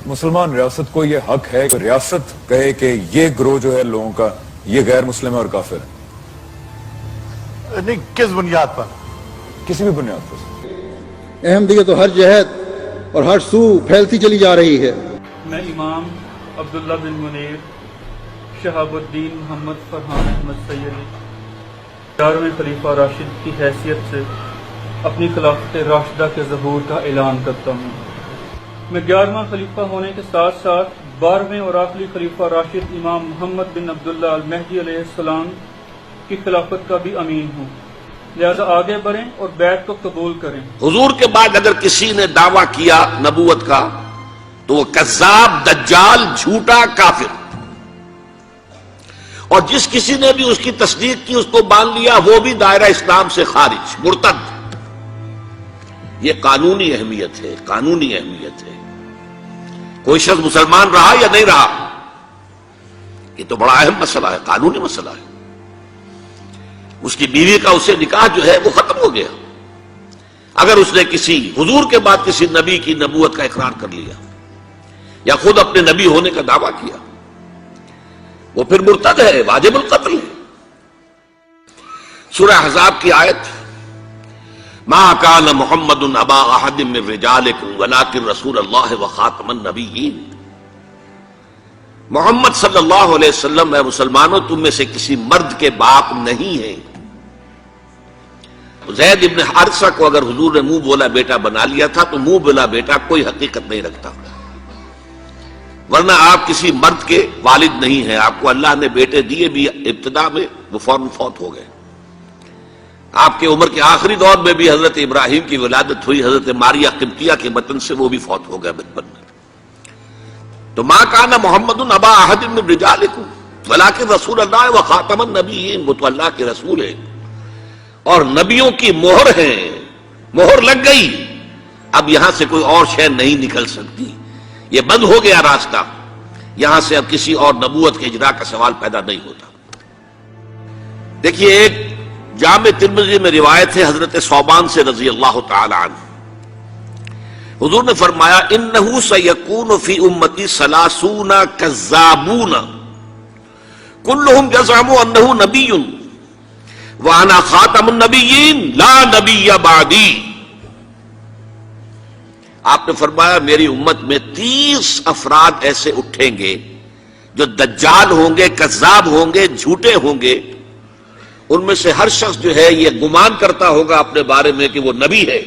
مسلمان ریاست کو یہ حق ہے کہ ریاست کہے کہ یہ گروہ جو ہے لوگوں کا یہ غیر مسلم ہے اور کافر ہے؟ نہیں، کس بنیاد پر؟ کسی بھی بنیاد پر۔ احمدیت تو ہر جہت اور ہر سو پھیلتی چلی جا رہی ہے۔ میں امام عبداللہ بن منیر شہاب الدین محمد فرحان احمد سیدی 11ویں خلیفہ راشد کی حیثیت سے اپنی خلافت راشدہ کے ظہور کا اعلان کرتا ہوں۔ میں 11واں خلیفہ ہونے کے ساتھ ساتھ 12ویں اور آخری خلیفہ راشد امام محمد بن عبداللہ المہدی علیہ السلام کی خلافت کا بھی امین ہوں، لہذا آگے بڑھیں اور بیعت کو قبول کریں۔ حضور کے بعد اگر کسی نے دعویٰ کیا نبوت کا تو وہ کذاب، دجال، جھوٹا، کافر، اور جس کسی نے بھی اس کی تصدیق کی، اس کو مان لیا، وہ بھی دائرہ اسلام سے خارج، مرتد۔ یہ قانونی اہمیت ہے، قانونی اہمیت ہے۔ کوئی شخص مسلمان رہا یا نہیں رہا، یہ تو بڑا اہم مسئلہ ہے، قانونی مسئلہ ہے۔ اس کی بیوی کا اسے نکاح جو ہے وہ ختم ہو گیا اگر اس نے کسی حضور کے بعد کسی نبی کی نبوت کا اقرار کر لیا یا خود اپنے نبی ہونے کا دعویٰ کیا، وہ پھر مرتد ہے، واجب القتل ہے۔ سورہ احزاب کی آیت ما کان محمد ابا احد من رجالکم ولکن رسول اللہ وخاتم النبیین۔ محمد صلی اللہ علیہ وسلم اے مسلمانوں تم میں سے کسی مرد کے باپ نہیں ہیں۔ زید ابن حارثہ کو اگر حضور نے منہ بولا بیٹا بنا لیا تھا تو منہ بولا بیٹا کوئی حقیقت نہیں رکھتا، ورنہ آپ کسی مرد کے والد نہیں ہیں۔ آپ کو اللہ نے بیٹے دیے بھی ابتدا میں، وہ فوراً فوت ہو گئے۔ آپ کے عمر کے آخری دور میں بھی حضرت ابراہیم کی ولادت ہوئی، حضرت ماریہ قبطیہ کے بطن سے، وہ بھی فوت ہو گئے بچپن میں۔ تو ما کان محمد ابا احد من رجالکم ولکن رسول اللہ وخاتم النبیین، وہ تو اللہ کے رسول ہیں اور نبیوں کی مہر ہیں، مہر لگ گئی، اب یہاں سے کوئی اور شے نہیں نکل سکتی، یہ بند ہو گیا راستہ، یہاں سے اب کسی اور نبوت کے اجرا کا سوال پیدا نہیں ہوتا۔ دیکھیے ایک جامع ترمذی میں روایت ہے حضرت ثوبان سے رضی اللہ تعالی عنہ، حضور نے فرمایا انہ سیکون فی امتی 30 کذابون کلہم یزعم انہ نبی وانا خاتم النبیین لا نبی بعدی۔ آپ نے فرمایا میری امت میں 30 افراد ایسے اٹھیں گے جو دجال ہوں گے، کذاب ہوں گے، جھوٹے ہوں گے۔ ان میں سے ہر شخص جو ہے یہ گمان کرتا ہوگا اپنے بارے میں کہ وہ نبی ہے،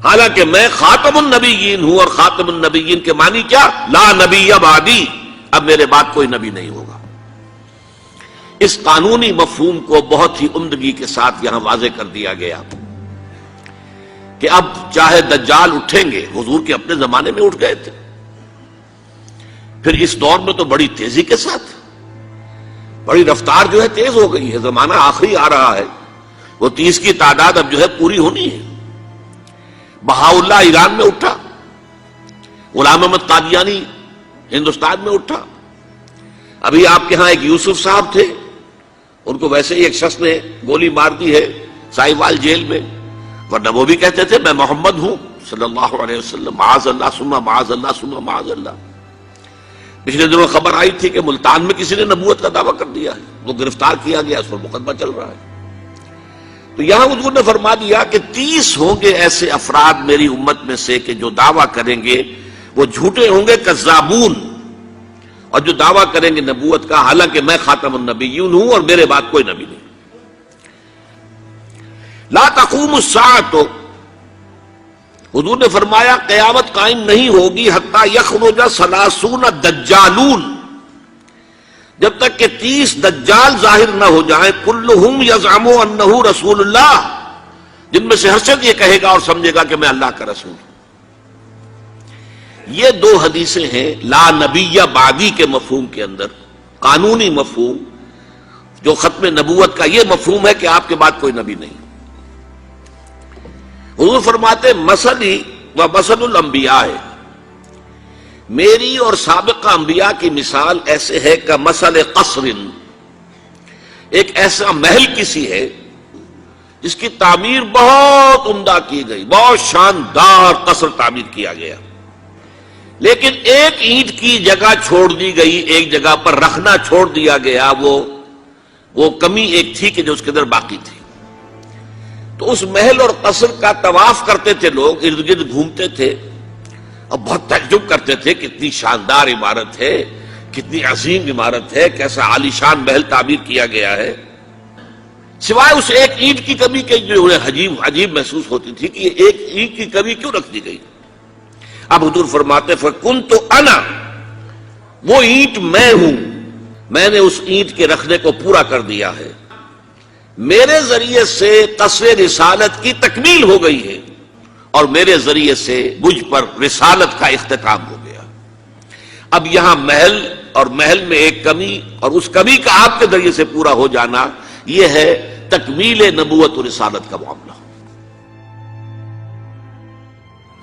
حالانکہ میں خاتم النبیین ہوں، اور خاتم النبیین کے معنی کیا؟ لا نبی بعدی، اب میرے بعد کوئی نبی نہیں ہوگا۔ اس قانونی مفہوم کو بہت ہی عمدگی کے ساتھ یہاں واضح کر دیا گیا کہ اب چاہے دجال اٹھیں گے، حضور کے اپنے زمانے میں اٹھ گئے تھے، پھر اس دور میں تو بڑی تیزی کے ساتھ، بڑی رفتار جو ہے تیز ہو گئی ہے، زمانہ آخری آ رہا ہے، وہ 30 کی تعداد اب جو ہے پوری ہونی ہے۔ بہاءاللہ ایران میں اٹھا، غلام احمد قادیانی ہندوستان میں اٹھا، ابھی آپ کے ہاں ایک یوسف صاحب تھے، ان کو ویسے ہی ایک شخص نے گولی مار دی ہے سائیوال جیل میں، ورنہ وہ بھی کہتے تھے میں محمد ہوں صلی اللہ علیہ وسلم، معاذ اللہ ثم معاذ اللہ ثم معاذ اللہ۔ پچھلے دنوں خبر آئی تھی کہ ملتان میں کسی نے نبوت کا دعویٰ کر دیا ہے، وہ گرفتار کیا گیا، اس پر مقدمہ چل رہا ہے۔ تو یہاں حضور نے فرما دیا کہ 30 ہوں گے ایسے افراد میری امت میں سے کہ جو دعویٰ کریں گے وہ جھوٹے ہوں گے، کذابون، اور جو دعویٰ کریں گے نبوت کا، حالانکہ میں خاتم النبیین ہوں اور میرے بعد کوئی نبی نہیں۔ لا تقوم الساعۃ، حضور نے فرمایا قیامت قائم نہیں ہوگی حتی یخرج 30 دجالون، جب تک کہ 30 دجال ظاہر نہ ہو جائیں، کلہم یزعم انہ رسول اللہ، جن میں سے ہر شخص یہ کہے گا اور سمجھے گا کہ میں اللہ کا رسول ہوں۔ یہ 2 حدیثیں ہیں لا نبی بعدی کے مفہوم کے اندر، قانونی مفہوم جو ختم نبوت کا یہ مفہوم ہے کہ آپ کے بعد کوئی نبی نہیں۔ حضور فرماتے مثلی و مثل الانبیاء، میری اور سابقہ انبیاء کی مثال ایسے ہے کہ مثل قصر، ایک ایسا محل کسی ہے جس کی تعمیر بہت عمدہ کی گئی، بہت شاندار قصر تعمیر کیا گیا، لیکن ایک اینٹ کی جگہ چھوڑ دی گئی، ایک جگہ پر رکھنا چھوڑ دیا گیا، وہ کمی ایک تھی کہ جو اس کے اندر باقی تھی۔ تو اس محل اور قصر کا طواف کرتے تھے لوگ، ارد گرد گھومتے تھے اور بہت تعجب کرتے تھے، کتنی شاندار عمارت ہے، کتنی عظیم عمارت ہے، کیسا عالیشان محل تعمیر کیا گیا ہے، سوائے اس ایک اینٹ کی کمی کے جو انہیں عجیب محسوس ہوتی تھی کہ یہ ایک اینٹ کی کمی کیوں رکھ دی گئی۔ اب حضور فرماتے فَكُنْتُ أَنَا، وہ اینٹ میں ہوں، میں نے اس اینٹ کے رکھنے کو پورا کر دیا ہے، میرے ذریعے سے قصر رسالت کی تکمیل ہو گئی ہے اور میرے ذریعے سے مجھ پر رسالت کا اختتام ہو گیا۔ اب یہاں محل اور محل میں ایک کمی اور اس کمی کا آپ کے ذریعے سے پورا ہو جانا، یہ ہے تکمیل نبوت و رسالت کا معاملہ،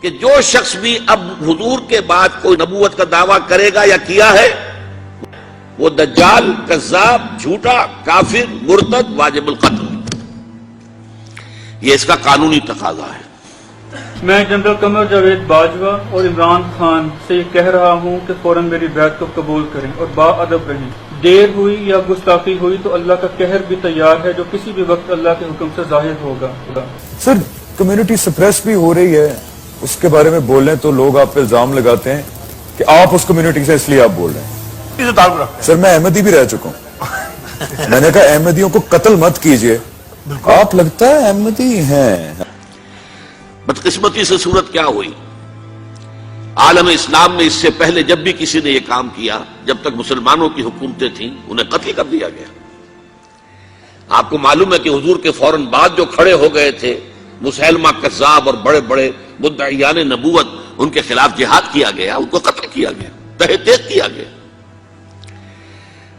کہ جو شخص بھی اب حضور کے بعد کوئی نبوت کا دعویٰ کرے گا یا کیا ہے، وہ دجال، کذاب، جھوٹا، کافر، مرتد، واجب القتل، یہ اس کا قانونی تقاضا ہے۔ میں جنرل قمر جاوید باجوہ اور عمران خان سے یہ کہہ رہا ہوں کہ فوراً میری بیعت کو قبول کریں اور باادب رہیں۔ دیر ہوئی یا گستاخی ہوئی تو اللہ کا قہر بھی تیار ہے جو کسی بھی وقت اللہ کے حکم سے ظاہر ہوگا۔ سر کمیونٹی سپریس بھی ہو رہی ہے، اس کے بارے میں بول رہے ہیں تو لوگ آپ پہ الزام لگاتے ہیں کہ آپ اس کمیونٹی سے اس لیے آپ بول رہے ہیں۔ اسے تعلق رکھتے سر میں احمدی بھی رہ چکا ہوں، میں نے کہا احمدیوں کو قتل مت کیجئے، آپ لگتا ہے احمدی ہیں۔ بدقسمتی سے صورت کیا ہوئی، عالم اسلام میں اس سے پہلے جب بھی کسی نے یہ کام کیا، جب تک مسلمانوں کی حکومتیں تھیں، انہیں قتل کر دیا گیا۔ آپ کو معلوم ہے کہ حضور کے فوراً بعد جو کھڑے ہو گئے تھے مسیلمہ کذاب اور بڑے بڑے مدعیان نبوت، ان کے خلاف جہاد کیا گیا، ان کو قتل کیا گیا، تہہ تیغ کیا گیا۔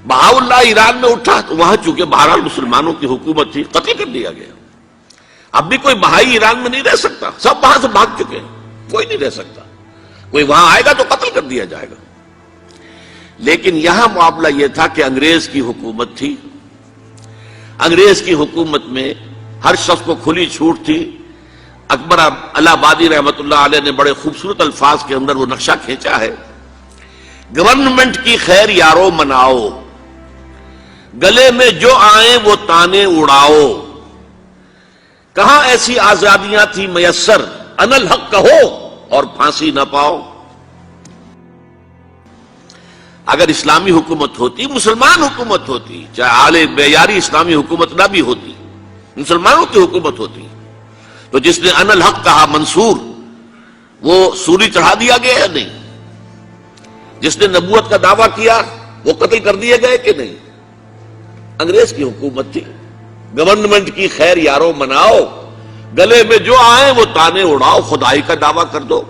بہاءاللہ ایران میں اٹھا تو وہاں چونکہ بہرحال مسلمانوں کی حکومت تھی، قتل کر دیا گیا۔ اب بھی کوئی بہائی ایران میں نہیں رہ سکتا، سب وہاں سے بھاگ چکے ہیں، کوئی نہیں رہ سکتا، کوئی وہاں آئے گا تو قتل کر دیا جائے گا۔ لیکن یہاں معاملہ یہ تھا کہ انگریز کی حکومت تھی، انگریز کی حکومت میں ہر شخص کو کھلی چھوٹ تھی۔ اکبر الہ آبادی رحمت اللہ علیہ نے بڑے خوبصورت الفاظ کے اندر وہ نقشہ کھینچا ہے، گورنمنٹ کی خیر یارو مناؤ، گلے میں جو آئیں وہ تانے اڑاؤ، کہاں ایسی آزادیاں تھی میسر، ان الحق کہو اور پھانسی نہ پاؤ۔ اگر اسلامی حکومت ہوتی، مسلمان حکومت ہوتی، چاہے اعلی معیاری اسلامی حکومت نہ بھی ہوتی، مسلمانوں کی حکومت ہوتی، تو جس نے ان الحق کہا منصور، وہ سولی چڑھا دیا گیا یا نہیں؟ جس نے نبوت کا دعویٰ کیا وہ قتل کر دیے گئے کہ نہیں؟ انگریز کی حکومت تھی، گورنمنٹ کی خیر یارو مناؤ، گلے میں جو آئیں وہ تانے اڑاؤ، خدائی کا دعویٰ کر دو،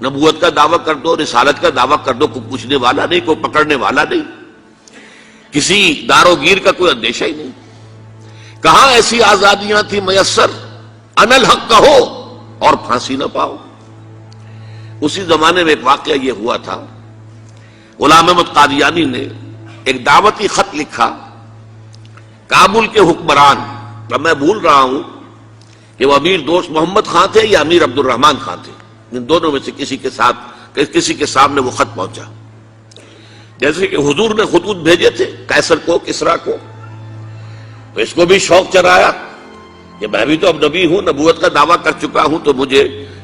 نبوت کا دعویٰ کر دو، رسالت کا دعویٰ کر دو، کوئی پوچھنے والا نہیں، کوئی پکڑنے والا نہیں، کسی دار و گیر کا کوئی اندیشہ ہی نہیں۔ کہاں ایسی آزادیاں تھی میسر، ان الحق کہو اور پھانسی نہ پاؤ۔ اسی زمانے میں ایک واقعہ یہ ہوا تھا، غلام احمد قادیانی نے ایک دعوتی خط لکھا کابل کے حکمران، اب میں بھول رہا ہوں کہ وہ امیر دوست محمد خان تھے یا امیر عبد الرحمان خان تھے، ان دونوں میں سے کسی کے سامنے وہ خط پہنچا، جیسے کہ حضور نے خطوط بھیجے تھے قیصر کو، کسریٰ کو، تو اس کو بھی شوق چرایا کہ میں بھی تو اب نبی ہوں، نبوت کا دعویٰ کر چکا ہوں، تو مجھے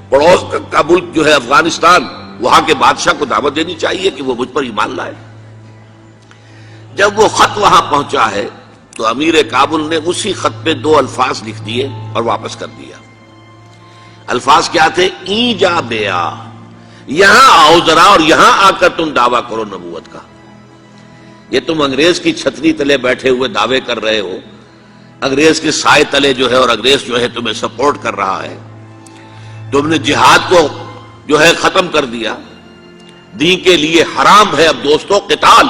پڑوس کا ملک جو ہے افغانستان، وہاں کے بادشاہ کو دعوت دینی چاہیے کہ وہ مجھ پر ایمان لائے۔ جب وہ خط وہاں پہنچا ہے تو امیر کابل نے اسی خط پہ 2 الفاظ لکھ دیے اور واپس کر دیا۔ الفاظ کیا تھے؟ این جا بیا، یہاں آؤ ذرا اور یہاں آ کر تم دعویٰ کرو نبوت کا۔ یہ تم انگریز کی چھتری تلے بیٹھے ہوئے دعوے کر رہے ہو، انگریز کے سائے تلے جو ہے، اور انگریز جو ہے تمہیں سپورٹ کر رہا ہے، تم نے جہاد کو جو ہے ختم کر دیا، دین کے لیے حرام ہے اب دوستو قتال،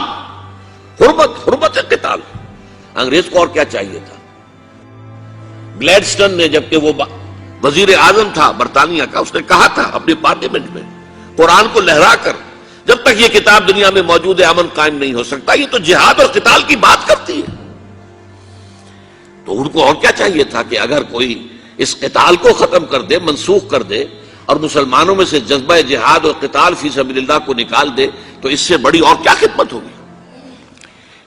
حرمت ہے قتال۔ انگریز کو اور کیا چاہیے تھا؟ گلیڈسٹن نے، جبکہ وہ وزیر اعظم تھا برطانیہ کا، اس نے کہا تھا اپنی پارلیمنٹ میں قرآن کو لہرا کر، جب تک یہ کتاب دنیا میں موجود ہے امن قائم نہیں ہو سکتا۔ یہ تو جہاد اور قتال کی بات کرتی ہے۔ تو ان کو اور کیا چاہیے تھا کہ اگر کوئی اس قتال کو ختم کر دے، منسوخ کر دے، اور مسلمانوں میں سے جذبہ جہاد اور قتال فی سبیل اللہ کو نکال دے تو اس سے بڑی اور کیا خدمت ہوگی.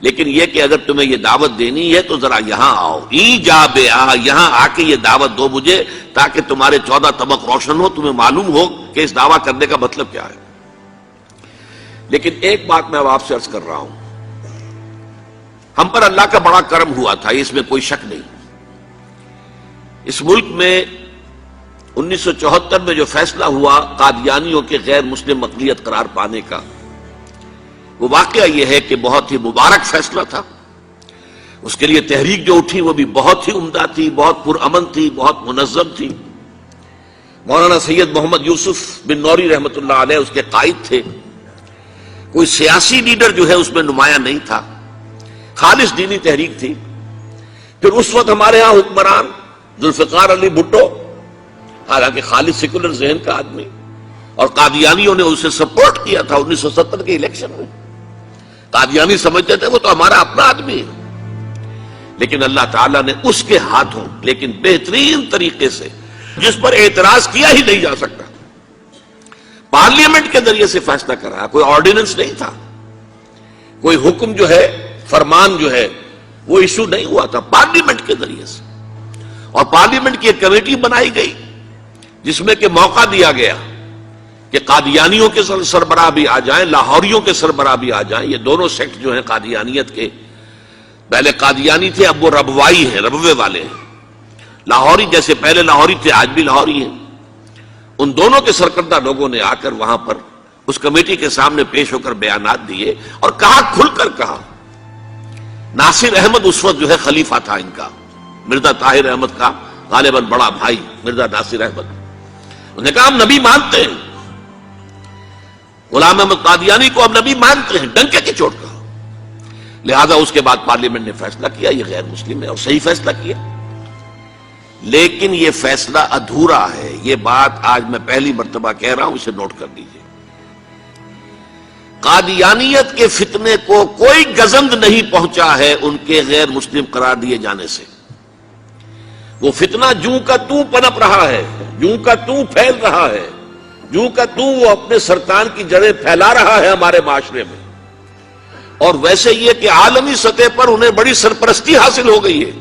لیکن یہ کہ اگر تمہیں یہ دعوت دینی ہے تو ذرا یہاں آؤ، ایجاب یہاں آ کے یہ دعوت دو مجھے، تاکہ تمہارے 14 طبق روشن ہو، تمہیں معلوم ہو کہ اس دعویٰ کرنے کا مطلب کیا ہے. لیکن ایک بات میں اب آپ سے عرض کر رہا ہوں، ہم پر اللہ کا بڑا کرم ہوا تھا، اس میں کوئی شک نہیں. اس ملک میں 1974 میں جو فیصلہ ہوا قادیانیوں کے غیر مسلم اقلیت قرار پانے کا، وہ واقعہ یہ ہے کہ بہت ہی مبارک فیصلہ تھا. اس کے لیے تحریک جو اٹھی وہ بھی بہت ہی عمدہ تھی، بہت پرامن تھی، بہت منظم تھی. مولانا سید محمد یوسف بن نوری رحمۃ اللہ علیہ اس کے قائد تھے. کوئی سیاسی لیڈر جو ہے اس میں نمایاں نہیں تھا، خالص دینی تحریک تھی. پھر اس وقت ہمارے ہاں حکمران ذوالفقار علی بھٹو، حالانکہ خالص سیکولر ذہن کا آدمی، اور قادیانیوں نے اسے سپورٹ کیا تھا 1970 کے الیکشن میں. قادیانی سمجھتے تھے وہ تو ہمارا اپنا آدمی ہے. لیکن اللہ تعالیٰ نے اس کے ہاتھوں لیکن بہترین طریقے سے، جس پر اعتراض کیا ہی نہیں جا سکتا، پارلیمنٹ کے ذریعے سے فیصلہ کرا. کوئی آرڈیننس نہیں تھا، کوئی حکم جو ہے، فرمان جو ہے وہ ایشو نہیں ہوا تھا، پارلیمنٹ کے ذریعے سے. اور پارلیمنٹ کی ایک کمیٹی بنائی گئی جس میں کہ موقع دیا گیا کہ قادیانیوں کے سربراہ بھی آ جائیں، لاہوریوں کے سربراہ بھی آ جائیں. یہ دونوں سیکٹ جو ہیں قادیانیت کے، پہلے قادیانی تھے اب وہ ربوائی ہیں، ربوے والے ہیں. لاہوری جیسے پہلے لاہوری تھے آج بھی لاہوری ہیں. ان دونوں کے سرکردہ لوگوں نے آ کر وہاں پر اس کمیٹی کے سامنے پیش ہو کر بیانات دیے اور کہا، کھل کر کہا. ناصر احمد اس وقت جو ہے خلیفہ تھا ان کا، مرزا طاہر احمد کا غالباً بڑا بھائی مرزا ناصر احمد. انہوں نے کہا ہم نبی مانتے ہیں، غلام احمد قادیانی کو ہم نبی مانتے ہیں، ڈنکے کی چوٹ کہا. لہذا اس کے بعد پارلیمنٹ نے فیصلہ کیا یہ غیر مسلم ہے، اور صحیح فیصلہ کیا. لیکن یہ فیصلہ ادھورا ہے. یہ بات آج میں پہلی مرتبہ کہہ رہا ہوں، اسے نوٹ کر لیجیے. قادیانیت کے فتنے کو کوئی گزند نہیں پہنچا ہے ان کے غیر مسلم قرار دیے جانے سے. وہ فتنہ جوں کا توں پنپ رہا ہے، جوں کا توں پھیل رہا ہے، جوں کا توں وہ اپنے سرطان کی جڑیں پھیلا رہا ہے ہمارے معاشرے میں. اور ویسے یہ کہ عالمی سطح پر انہیں بڑی سرپرستی حاصل ہو گئی ہے.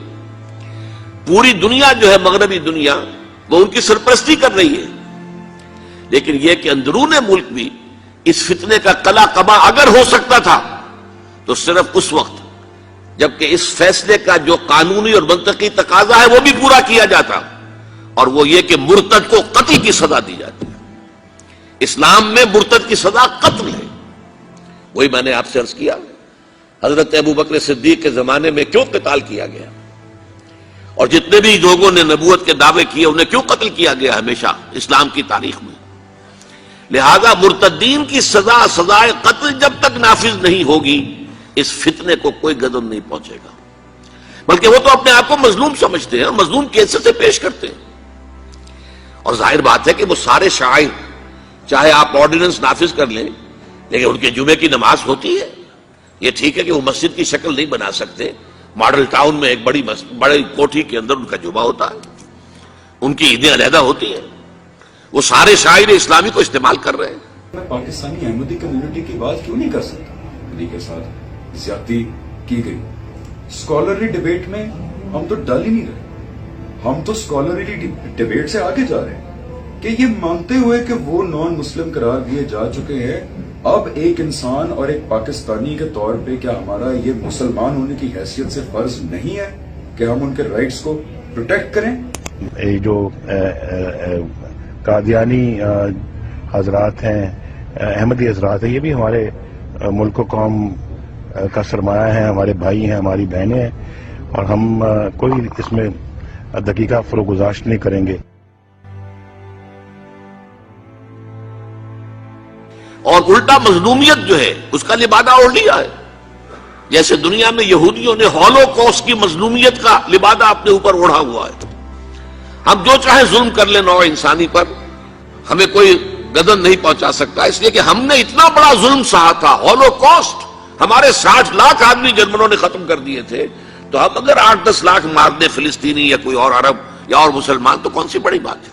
پوری دنیا جو ہے، مغربی دنیا، وہ ان کی سرپرستی کر رہی ہے. لیکن یہ کہ اندرون ملک بھی اس فتنے کا قلع قبا اگر ہو سکتا تھا تو صرف اس وقت جبکہ اس فیصلے کا جو قانونی اور منطقی تقاضا ہے وہ بھی پورا کیا جاتا، اور وہ یہ کہ مرتد کو قتل کی سزا دی جاتی ہے. اسلام میں مرتد کی سزا قتل ہے. وہی میں نے آپ سے عرض کیا، حضرت ابوبکر صدیق کے زمانے میں کیوں قتال کیا گیا، اور جتنے بھی لوگوں نے نبوت کے دعوے کیے انہیں کیوں قتل کیا گیا ہمیشہ اسلام کی تاریخ میں. لہذا مرتدین کی سزا، سزائے قتل جب تک نافذ نہیں ہوگی اس فتنے کو کوئی گزند نہیں پہنچے گا. بلکہ وہ تو اپنے آپ کو مظلوم سمجھتے ہیں، مظلوم کی حیثیت سے پیش کرتے ہیں. اور ظاہر بات ہے کہ وہ سارے شاعر، چاہے آپ آرڈیننس نافذ کر لیں، لیکن ان کے جمعے کی نماز ہوتی ہے. یہ ٹھیک ہے کہ وہ مسجد کی شکل نہیں بنا سکتے، ماڈل ٹاؤن میں ایک بڑی کوٹھی کے اندر ان کا جمعہ ہوتا ہے، ان کی عیدیں علیحدہ ہوتی ہیں. وہ سارے شاعر اسلامی کو استعمال کر رہے ہیں. میں پاکستانی احمدی کمیونٹی کی بات کیوں نہیں کر سکتا؟ علی کے ساتھ زیادتی کی گئی. اسکالرلی ڈیبیٹ میں ہم تو ڈال ہی نہیں رہے، ہم تو اسکالرلی ڈیبیٹ سے آگے جا رہے ہیں کہ یہ مانتے ہوئے کہ وہ نان مسلم قرار دیے جا چکے ہیں، اب ایک انسان اور ایک پاکستانی کے طور پہ کیا ہمارا یہ مسلمان ہونے کی حیثیت سے فرض نہیں ہے کہ ہم ان کے رائٹس کو پروٹیکٹ کریں؟ جو قادیانی حضرات ہیں، احمدی حضرات ہیں، یہ بھی ہمارے ملک و قوم کا سرمایہ ہیں، ہمارے بھائی ہیں، ہماری بہنیں ہیں، اور ہم کوئی اس میں دقیقہ فروگزاشت نہیں کریں گے. اور الٹا مظلومیت جو ہے اس کا لبادہ اوڑھ لیا ہے. جیسے دنیا میں یہودیوں نے ہولوکوسٹ کی مظلومیت کا لبادہ اپنے اوپر اوڑھا ہوا ہے. ہم جو چاہے ظلم کر لیں نوع انسانی پر، ہمیں کوئی گدن نہیں پہنچا سکتا، اس لیے کہ ہم نے اتنا بڑا ظلم سہا تھا. ہولوکوسٹ ہمارے 60 لاکھ آدمی جرمنوں نے ختم کر دیے تھے، تو ہم اگر 8-10 لاکھ مار دیں فلسطینی یا کوئی اور عرب یا اور مسلمان تو کون سی بڑی بات ہے.